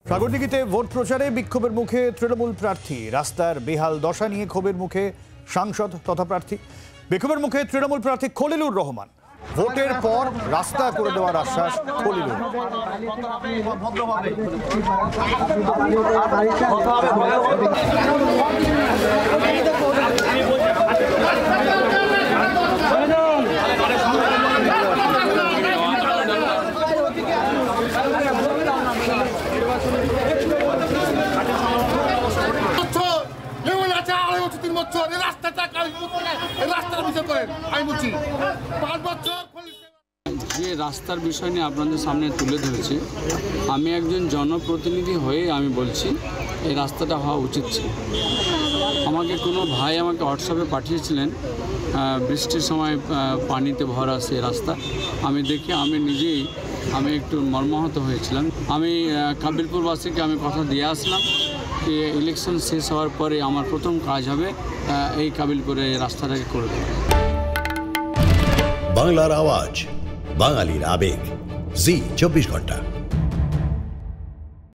সাগরদিঘিতে vote প্রচারে বিক্ষোভের মুখে তৃণমূল প্রার্থী, রাস্তার বেহাল দশা নিয়ে ক্ষোভের মুখে সাংসদ তথা প্রার্থী। বিক্ষোভের মুখে তৃণমূল প্রার্থী খলিলুর রহমান। ভোটের পর রাস্তা করে দেওয়ার আশ্বাস খলিলুর। যে রাস্তার বিষয় নিয়ে আপনাদের সামনে তুলে ধরেছি, আমি একজন জনপ্রতিনিধি হয়ে আমি বলছি এই রাস্তাটা হওয়া উচিত ছিল। আমাকে কোনো ভাই আমাকে হোয়াটসঅ্যাপে পাঠিয়েছিলেন বৃষ্টির সময় পানিতে ভরা সে রাস্তা। আমি দেখে আমি নিজেই একটু মর্মাহত হয়েছিলাম। আমি কাবিলপুরবাসীকে আমি কথা দিয়ে আসলাম যে ইলেকশন শেষ হওয়ার পরে আমার প্রথম কাজ হবে এই কাবিলপুরে রাস্তাটাকে করে দেওয়া। বাংলার আওয়াজ, বাঙালির আবেগ, জি 24 ঘন্টা।